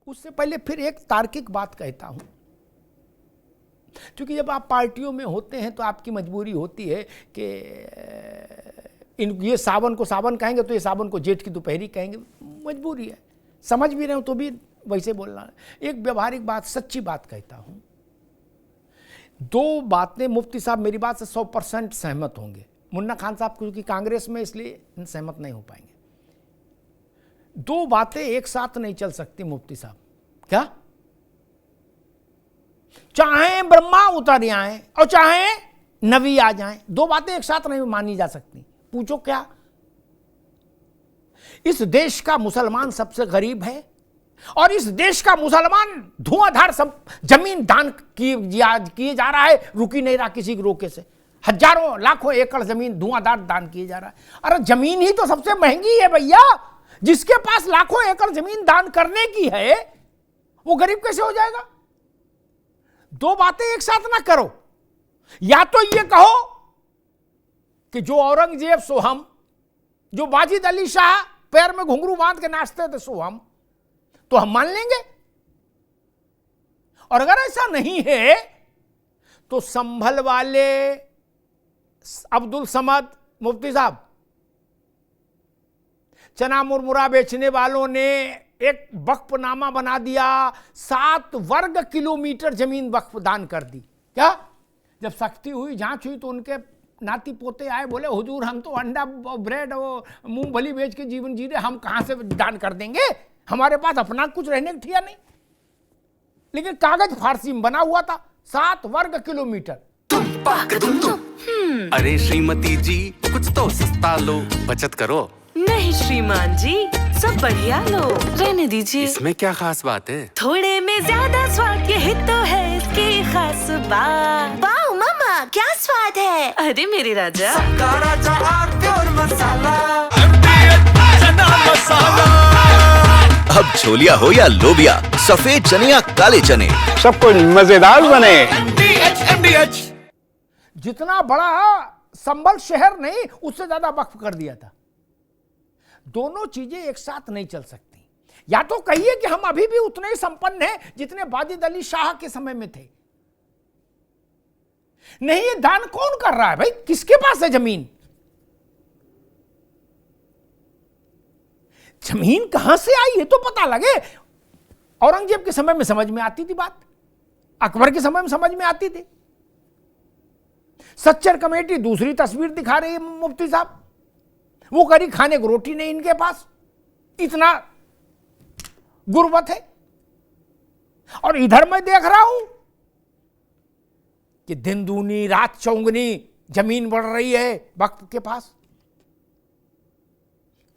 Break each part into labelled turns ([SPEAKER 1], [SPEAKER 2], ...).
[SPEAKER 1] उससे पहले फिर एक तार्किक बात कहता हूं, क्योंकि जब आप पार्टियों में होते हैं तो आपकी मजबूरी होती है कि ये सावन को सावन कहेंगे तो ये सावन को जेठ की दोपहरी कहेंगे, मजबूरी है, समझ भी रहे हो तो भी वैसे बोलना है। एक व्यवहारिक बात, सच्ची बात कहता हूं, दो बातें, मुफ्ती साहब मेरी बात से 100% सहमत होंगे, मुन्ना खान साहब क्योंकि कांग्रेस में इसलिए सहमत नहीं हो पाएंगे। दो बातें एक साथ नहीं चल सकती मुफ्ती साहब। क्या? चाहे ब्रह्मा उतर आए और चाहे नबी आ जाएं, दो बातें एक साथ नहीं मानी जा सकती। पूछो क्या? इस देश का मुसलमान सबसे गरीब है और इस देश का मुसलमान धुआंधार सब जमीन दान किए जा रहा है, रुकी नहीं रहा किसी के रोके से। हजारों लाखों एकड़ जमीन धुआंधार दान किए जा रहा है। अरे जमीन ही तो सबसे महंगी है भैया। जिसके पास लाखों एकड़ जमीन दान करने की है वो गरीब कैसे हो जाएगा? दो बातें एक साथ ना करो। या तो ये कहो कि जो औरंगजेब सो हम, जो वाजिद अली शाह पैर में घुंघरू बांध के नाचते थे सो हम, तो हम मान लेंगे। और अगर ऐसा नहीं है तो संभल वाले अब्दुल समद मुफ्ती साहब, चना मुरमुरा बेचने वालों ने एक वक्फनामा बना दिया, 7 वर्ग किलोमीटर जमीन वक्फ दान कर दी। क्या? जब सख्ती हुई, जांच हुई तो उनके नाती पोते आए, बोले हुजूर हम तो अंडा ब्रेड और मूंगफली बेच के जीवन जी रहे, हम कहां से दान कर देंगे, हमारे पास अपना कुछ रहने को थिया नहीं। लेकिन कागज फारसी में बना हुआ था, 7 वर्ग किलोमीटर।
[SPEAKER 2] अरे श्रीमती जी कुछ तो सस्ता लो, बचत करो।
[SPEAKER 3] नहीं श्रीमान जी, सब बढ़िया लो, रहने दीजिए।
[SPEAKER 2] इसमें क्या खास बात है?
[SPEAKER 3] थोड़े में ज्यादा स्वाद, यही तो है इसकी खास बात।
[SPEAKER 4] वाह मामा, क्या स्वाद है।
[SPEAKER 3] अरे मेरे राजा,
[SPEAKER 5] अब छोलिया हो या लोबिया, सफेद चने या काले चने,
[SPEAKER 6] सब कुछ मजेदार बने।
[SPEAKER 1] जितना बड़ा संभल शहर नहीं, उससे ज्यादा वक्फ कर दिया था। दोनों चीजें एक साथ नहीं चल सकती। या तो कहिए कि हम अभी भी उतने ही संपन्न हैं जितने वाजिद अली शाह के समय में थे। नहीं, ये दान कौन कर रहा है भाई? किसके पास है जमीन? जमीन कहां से आई ये तो पता लगे। औरंगजेब के समय में समझ में आती थी बात, अकबर के समय में समझ में आती थी। सच्चर कमेटी दूसरी तस्वीर दिखा रही है मुफ्ती साहब, वो करी खाने को रोटी नहीं इनके पास, इतना गुर्बत है। और इधर मैं देख रहा हूं कि दिन दूनी रात चौगुनी जमीन बढ़ रही है वक्त के पास।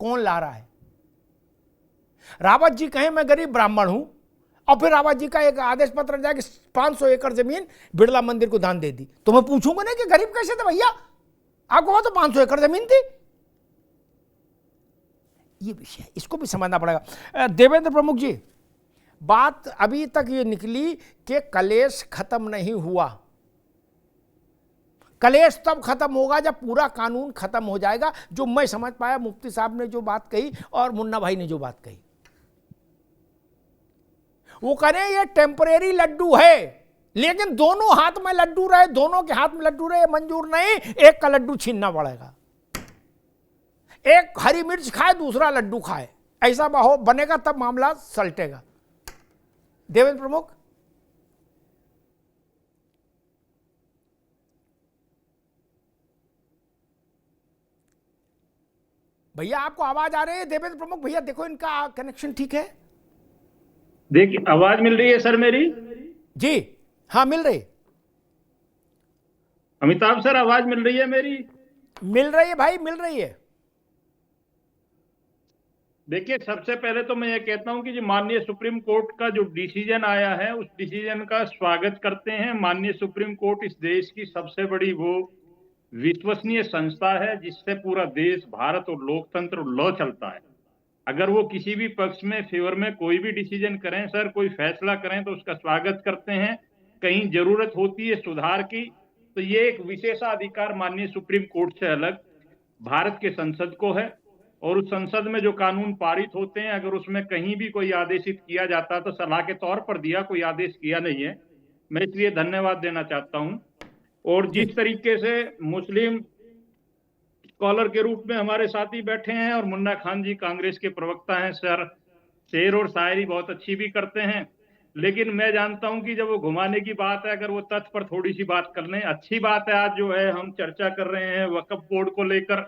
[SPEAKER 1] कौन ला रहा है? रावत जी कहें मैं गरीब ब्राह्मण हूं और फिर रावत जी का एक आदेश पत्र जाए कि 500 एकड़ जमीन बिड़ला मंदिर को दान दे दी, तो मैं पूछूंगा ना कि गरीब कैसे थे भैया? आपको वहां तो 500 एकड़ जमीन थी। ये विषय है, इसको भी समझना पड़ेगा। देवेंद्र प्रमुख जी, बात अभी तक ये निकली कि कलेश खत्म नहीं हुआ। कलेश तब खत्म होगा जब पूरा कानून खत्म हो जाएगा। जो मैं समझ पाया, मुफ्ती साहब ने जो बात कही और मुन्ना भाई ने जो बात कही, वो करें ये टेम्परेरी लड्डू है, लेकिन दोनों हाथ में लड्डू रहे, दोनों के हाथ में लड्डू रहे मंजूर नहीं। एक का लड्डू छीनना पड़ेगा। एक हरी मिर्च खाए, दूसरा लड्डू खाए, ऐसा हो बनेगा तब मामला सलटेगा। देवेंद्र प्रमुख, भैया आपको आवाज आ रही है? देवेंद्र प्रमुख भैया देखो इनका कनेक्शन ठीक है?
[SPEAKER 6] देखिए आवाज मिल रही है सर मेरी?
[SPEAKER 1] जी हाँ मिल रही।
[SPEAKER 6] अमिताभ सर आवाज मिल रही है मेरी?
[SPEAKER 1] मिल रही है भाई, मिल रही है।
[SPEAKER 6] देखिए सबसे पहले तो मैं ये कहता हूं कि जो माननीय सुप्रीम कोर्ट का जो डिसीजन आया है उस डिसीजन का स्वागत करते हैं। माननीय सुप्रीम कोर्ट इस देश की सबसे बड़ी वो विश्वसनीय संस्था है जिससे पूरा देश, भारत और लोकतंत्र और लॉ चलता है। अगर वो किसी भी पक्ष में फेवर में कोई भी डिसीजन करें सर, कोई फैसला करें तो उसका स्वागत करते हैं। कहीं जरूरत होती है सुधार की तो ये एक विशेषाधिकार माननीय सुप्रीम कोर्ट से अलग भारत के संसद को है। और उस संसद में जो कानून पारित होते हैं, अगर उसमें कहीं भी कोई आदेशित किया जाता तो सलाह के तौर पर दिया, कोई आदेश किया नहीं है। मैं इसलिए धन्यवाद देना चाहता हूं। और जिस तरीके से मुस्लिम स्कॉलर के रूप में हमारे साथी बैठे हैं, और मुन्ना खान जी कांग्रेस के प्रवक्ता हैं, सर शेर और शायरी बहुत अच्छी भी करते हैं, लेकिन मैं जानता हूं कि जब वो घुमाने की बात है, अगर वो तथ्य पर थोड़ी सी बात कर लें। अच्छी बात है आज जो है हम चर्चा कर रहे हैं वक्फ बोर्ड को लेकर,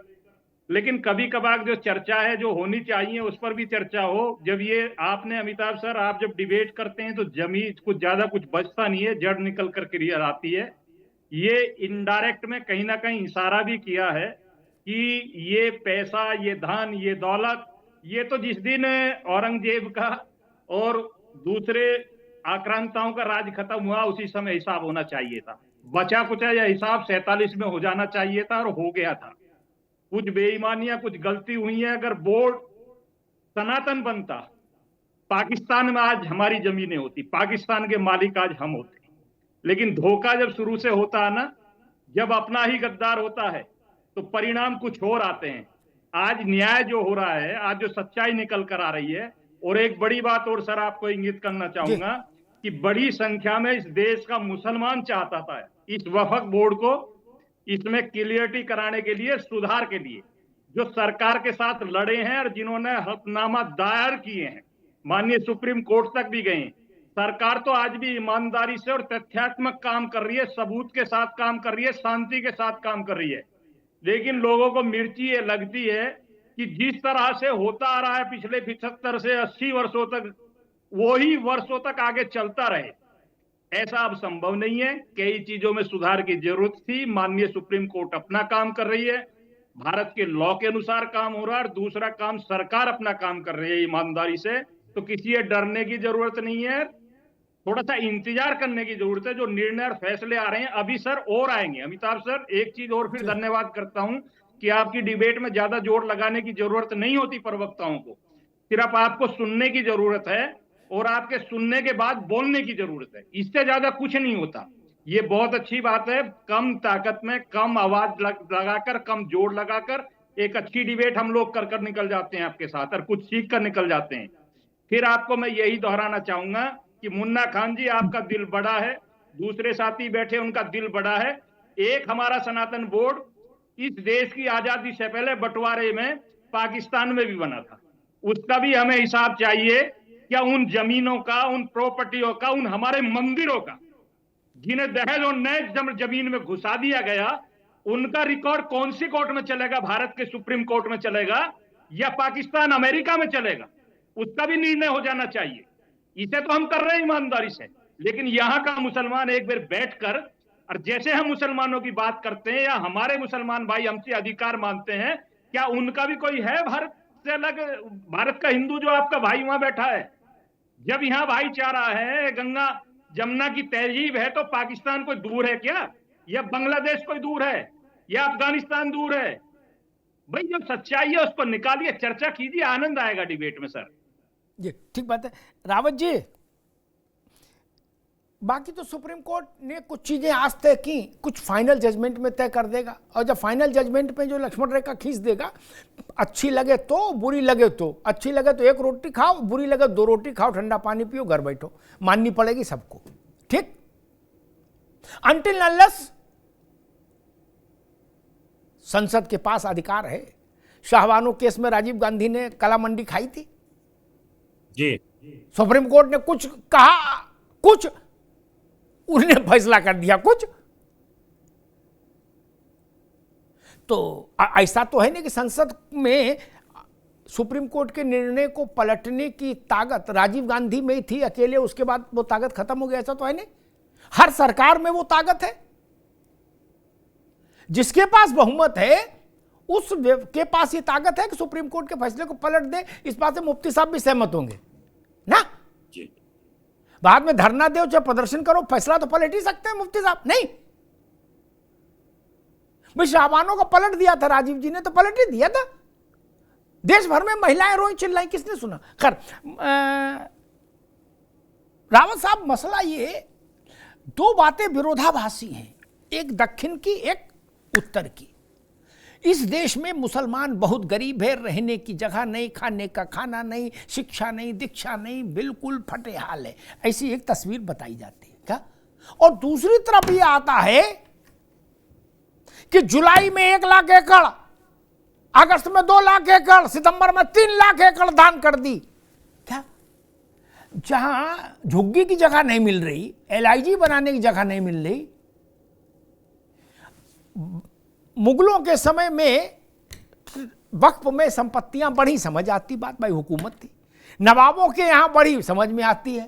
[SPEAKER 6] लेकिन कभी कभार जो चर्चा है जो होनी चाहिए उस पर भी चर्चा हो। जब ये आपने अमिताभ सर, आप जब डिबेट करते हैं तो जमीन कुछ ज्यादा कुछ बचता नहीं है, जड़ निकल कर क्लियर आती है। ये इनडायरेक्ट में कहीं ना कहीं इशारा भी किया है कि ये पैसा, ये धन, ये दौलत, ये तो जिस दिन औरंगजेब का और दूसरे आक्रांताओं का राज खत्म हुआ उसी समय हिसाब होना चाहिए था। बचा कुचा यह हिसाब 47 में हो जाना चाहिए था, और हो गया था। कुछ बेईमानियां, कुछ गलती हुई है। अगर बोर्ड सनातन बनता, पाकिस्तान में आज हमारी जमीनें होती, पाकिस्तान के मालिक आज हम होते। लेकिन धोखा जब शुरू से होता है ना, जब अपना ही गद्दार होता है तो परिणाम कुछ और आते हैं। आज न्याय जो हो रहा है, आज जो सच्चाई निकल कर आ रही है। और एक बड़ी बात और सर आपको इंगित करना चाहूंगा कि बड़ी संख्या में इस देश का मुसलमान चाहता था इस वक्फ बोर्ड को, इसमें क्लियरिटी कराने के लिए, सुधार के लिए, जो सरकार के साथ लड़े हैं और जिन्होंने हलफनामा दायर किए हैं, माननीय सुप्रीम कोर्ट तक भी गए हैं। सरकार तो आज भी ईमानदारी से और तथ्यात्मक काम कर रही है, सबूत के साथ काम कर रही है, शांति के साथ काम कर रही है। लेकिन लोगों को मिर्ची ये लगती है कि जिस तरह से होता आ रहा है पिछले 75 से 80 वर्षों तक, वही वर्षों तक आगे चलता रहे। ऐसा अब संभव नहीं है। कई चीजों में सुधार की जरूरत थी। माननीय सुप्रीम कोर्ट अपना काम कर रही है, भारत के लॉ के अनुसार काम हो रहा है, और दूसरा काम सरकार अपना काम कर रही है ईमानदारी से। तो किसी डरने की जरूरत नहीं है, थोड़ा सा इंतजार करने की जरूरत है। जो निर्णय और फैसले आ रहे हैं अभी सर और आएंगे। अमिताभ सर, एक चीज और फिर धन्यवाद करता हूं कि आपकी डिबेट में ज्यादा जोर लगाने की जरूरत नहीं होती प्रवक्ताओं को, सिर्फ आपको सुनने की जरूरत है और आपके सुनने के बाद बोलने की जरूरत है, इससे ज्यादा कुछ नहीं होता। ये बहुत अच्छी बात है। कम ताकत में कम आवाज लगाकर, कम जोर लगाकर एक अच्छी डिबेट हम लोग कर निकल जाते हैं आपके साथ, और कुछ सीख कर निकल जाते हैं। फिर आपको मैं यही दोहराना चाहूंगा कि मुन्ना खान जी, आपका दिल बड़ा है, दूसरे साथी बैठे उनका दिल बड़ा है। एक हमारा सनातन बोर्ड इस देश की आजादी से पहले बंटवारे में पाकिस्तान में भी बना था, उसका भी हमें हिसाब चाहिए। क्या उन जमीनों का, उन प्रॉपर्टियों का, उन हमारे मंदिरों का, जिन्हें दहेज और नए जमीन में घुसा दिया गया, उनका रिकॉर्ड कौन सी कोर्ट में चलेगा? भारत के सुप्रीम कोर्ट में चलेगा या पाकिस्तान अमेरिका में चलेगा? उसका भी निर्णय हो जाना चाहिए। इसे तो हम कर रहे हैं ईमानदारी से, लेकिन यहां का मुसलमान एक बार बैठकर, और जैसे हम मुसलमानों की बात करते हैं या हमारे मुसलमान भाई हमसे अधिकार मानते हैं, क्या उनका भी कोई है भारत से अलग? भारत का हिंदू जो आपका भाई वहां बैठा है, जब यहां भाईचारा है, गंगा जमुना की तहजीब है, तो पाकिस्तान कोई दूर है क्या? या बांग्लादेश कोई दूर है? या अफगानिस्तान दूर है? भाई जो सच्चाई है उसको निकालिए, चर्चा कीजिए, आनंद आएगा डिबेट में सर।
[SPEAKER 1] जी ठीक बात है रावत जी। बाकी तो सुप्रीम कोर्ट ने कुछ चीजें आज तय की, कुछ फाइनल जजमेंट में तय कर देगा, और जब फाइनल जजमेंट में जो लक्ष्मण रेखा खींच देगा, अच्छी लगे तो, बुरी लगे तो, अच्छी लगे तो 1 रोटी खाओ, बुरी लगे 2 रोटी खाओ, ठंडा पानी पियो, घर बैठो, माननी पड़ेगी सबको, ठीक। अनटिल अनलेस संसद के पास अधिकार है। शाहबानो केस में राजीव गांधी ने कला मंडी खाई थी
[SPEAKER 7] जी,
[SPEAKER 1] सुप्रीम कोर्ट ने कुछ कहा, कुछ उन्होंने फैसला कर दिया, कुछ तो ऐसा तो है नहीं कि संसद में सुप्रीम कोर्ट के निर्णय को पलटने की ताकत राजीव गांधी में ही थी अकेले, उसके बाद वो ताकत खत्म हो गई, ऐसा तो है नहीं। हर सरकार में वो ताकत है। जिसके पास बहुमत है उस के पास ये ताकत है कि सुप्रीम कोर्ट के फैसले को पलट दे। इस बात से मुफ्ती साहब भी सहमत होंगे ना
[SPEAKER 7] जी।
[SPEAKER 1] बाद में धरना दो, चाहे प्रदर्शन करो, फैसला तो पलट ही सकते हैं मुफ्ती साहब। नहीं भाई, शाहबानों को पलट दिया था राजीव जी ने, तो पलट ही दिया था। देश भर में महिलाएं रोई चिल्लाई, किसने सुना? खैर रावत साहब, मसला ये 2 बातें विरोधाभासी हैं, एक दक्षिण की, एक उत्तर की। इस देश में मुसलमान बहुत गरीब है, रहने की जगह नहीं, खाने का खाना नहीं, शिक्षा नहीं, दीक्षा नहीं, बिल्कुल फटे हाल है, ऐसी एक तस्वीर बताई जाती है क्या। और दूसरी तरफ यह आता है कि जुलाई में 1 लाख एकड़, अगस्त में 2 लाख एकड़, सितंबर में 3 लाख एकड़ दान कर दी क्या। जहां झुग्गी की जगह नहीं मिल रही, LIG बनाने की जगह नहीं मिल रही। मुगलों के समय में वक्फ में संपत्तियां बढ़ी, समझ आती बात, भाई हुकूमत थी। नवाबों के यहां बढ़ी, समझ में आती है।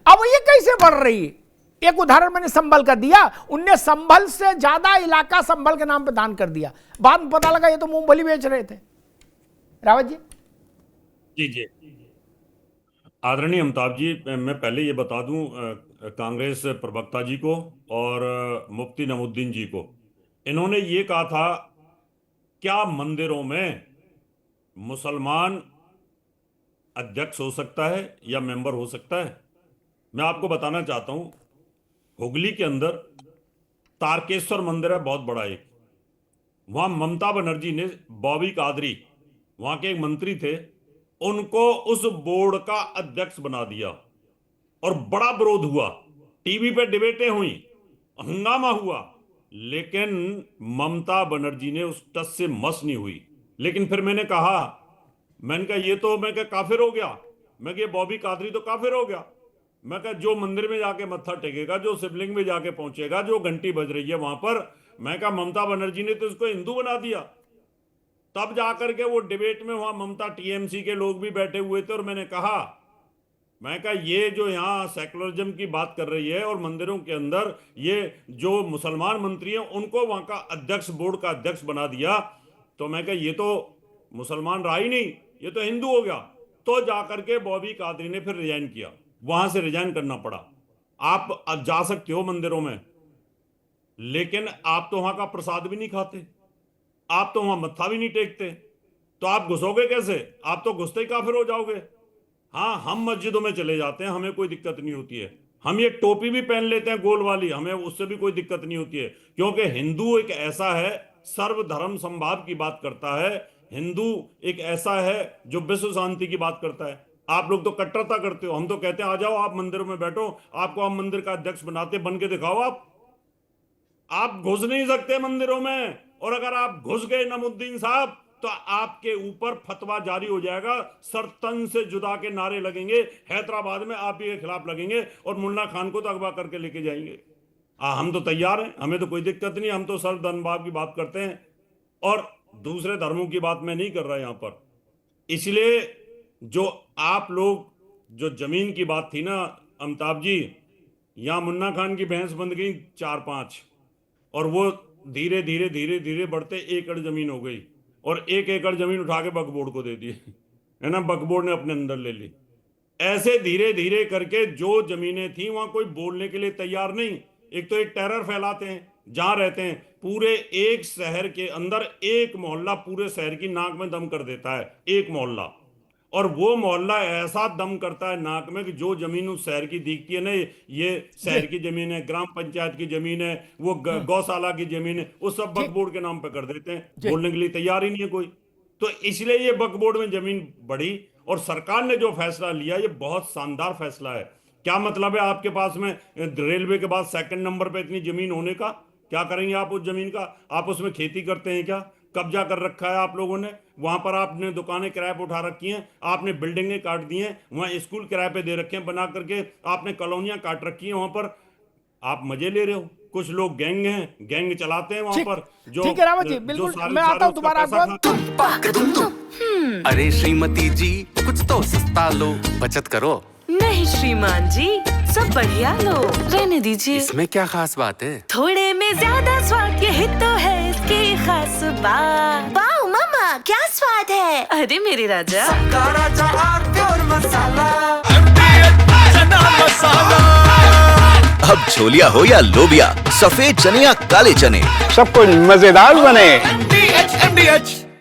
[SPEAKER 1] अब ये कैसे बढ़ रही है? एक उदाहरण मैंने संभल का दिया, उनने संभल से ज्यादा इलाका संभल के नाम पे दान कर दिया। बाद में पता लगा ये तो मूंगफली बेच रहे थे। रावत जी।
[SPEAKER 7] जी आदरणीय अमिताभ जी, मैं पहले ये बता दूं कांग्रेस प्रवक्ता जी को और मुफ्ती नईमुद्दीन जी को, इन्होंने ये कहा था क्या मंदिरों में मुसलमान अध्यक्ष हो सकता है या मेंबर हो सकता है। मैं आपको बताना चाहता हूं, हुगली के अंदर तारकेश्वर मंदिर है बहुत बड़ा एक, वहां ममता बनर्जी ने बॉबी कादरी, वहां के एक मंत्री थे, उनको उस बोर्ड का अध्यक्ष बना दिया और बड़ा विरोध हुआ, टीवी पे डिबेटें हुई, हंगामा हुआ, लेकिन ममता बनर्जी ने उस टस से मस नहीं हुई। लेकिन फिर मैंने कहा ये तो मैं काफिर हो गया, मैं ये बॉबी कादरी तो काफिर हो गया। मैं कहा जो मंदिर में जाके मत्था टेकेगा, जो शिवलिंग में जाके पहुंचेगा, जो घंटी बज रही है वहां पर, मैं कहा ममता बनर्जी ने तो उसको हिंदू बना दिया। तब जाकर के वो डिबेट में वहां ममता TMC के लोग भी बैठे हुए थे और मैंने कहा ये जो यहाँ सेकुलरिज्म की बात कर रही है और मंदिरों के अंदर ये जो मुसलमान मंत्री हैं उनको वहां का अध्यक्ष, बोर्ड का अध्यक्ष बना दिया, तो मैं कहा ये तो मुसलमान रहा ही नहीं, ये तो हिंदू हो गया। तो जाकर के बॉबी कादरी ने फिर रिजाइन किया, वहां से रिजाइन करना पड़ा। आप जा सकते हो मंदिरों में, लेकिन आप तो वहां का प्रसाद भी नहीं खाते, आप तो वहां मत्था भी नहीं टेकते, तो आप घुसोगे कैसे? आप तो घुसते ही काफिर हो जाओगे। हाँ, हम मस्जिदों में चले जाते हैं, हमें कोई दिक्कत नहीं होती है, हम ये टोपी भी पहन लेते हैं गोल वाली, हमें उससे भी कोई दिक्कत नहीं होती है, क्योंकि हिंदू एक ऐसा है सर्वधर्म समभाव की बात करता है, हिंदू एक ऐसा है जो विश्व शांति की बात करता है। आप लोग तो कट्टरता करते हो, हम तो कहते हैं आ जाओ आप मंदिरों में बैठो, आपको हम मंदिर का अध्यक्ष बनाते, बन के दिखाओ। आप घुस नहीं सकते मंदिरों में, और अगर आप घुस गए नईमुद्दीन साहब तो आपके ऊपर फतवा जारी हो जाएगा, सर तन से जुदा के नारे लगेंगे, हैदराबाद में आप ही के खिलाफ लगेंगे और मुन्ना खान को तो अगवा करके लेके जाएंगे। हम तो तैयार हैं, हमें तो कोई दिक्कत नहीं, हम तो सर्वधर्मभाव की बात करते हैं और दूसरे धर्मों की बात मैं नहीं कर रहा यहां पर। इसलिए जो आप लोग जो जमीन की बात थी ना अमिताभ जी, यहां मुन्ना खान की भैंस बंध गई 4-5 और वो धीरे धीरे धीरे धीरे बढ़ते 1 एकड़ जमीन हो गई और 1 एकड़ जमीन उठा के वक्फ बोर्ड को दे दी है ना, वक्फ बोर्ड ने अपने अंदर ले ली। ऐसे धीरे धीरे करके जो जमीनें थी वहां कोई बोलने के लिए तैयार नहीं। एक तो एक टेरर फैलाते हैं, जहां रहते हैं पूरे एक शहर के अंदर एक मोहल्ला पूरे शहर की नाक में दम कर देता है, एक मोहल्ला, और वो मोहल्ला ऐसा दम करता है नाक में कि जो जमीन उस शहर की दिखती है ना, ये शहर की जमीन है, ग्राम पंचायत की जमीन है, वो गौशाला की जमीन है, वो सब वक्फ बोर्ड के नाम पे कर देते हैं, बोलने के लिए तैयार ही नहीं है कोई। तो इसलिए ये वक्फ बोर्ड में जमीन बढ़ी और सरकार ने जो फैसला लिया ये बहुत शानदार फैसला है। क्या मतलब है आपके पास में रेलवे के बाद 2nd नंबर पे इतनी जमीन होने का? क्या करेंगे आप उस जमीन का? आप उसमें खेती करते हैं क्या? कब्जा कर रखा है आप लोगों ने, वहां पर आपने दुकानें किराए पर उठा रखी हैं, आपने बिल्डिंगें काट दी हैं, वहां स्कूल किराए पे दे रखे हैं बना करके, आपने कॉलोनियां काट रखी हैं, वहां पर आप मजे ले रहे हो। कुछ लोग गैंग हैं, गैंग चलाते हैं वहां पर। जो
[SPEAKER 1] ठीक है रावत जी, बिल्कुल मैं आता हूं दोबारा।
[SPEAKER 2] अरे श्रीमती जी कुछ तो सस्ता लो, बचत करो।
[SPEAKER 3] नहीं श्रीमान जी, सब बढ़िया लो, रहने दीजिए।
[SPEAKER 2] इसमें क्या खास बात है?
[SPEAKER 3] थोड़े में ज्यादा स्वाद, यही तो है इसकी खास बात।
[SPEAKER 4] वाओ मम्मा, क्या स्वाद है।
[SPEAKER 3] अरे मेरे राजा,
[SPEAKER 5] अब छोलिया हो या लोबिया, सफेद चने या काले चने,
[SPEAKER 8] सब कुछ मजेदार बने।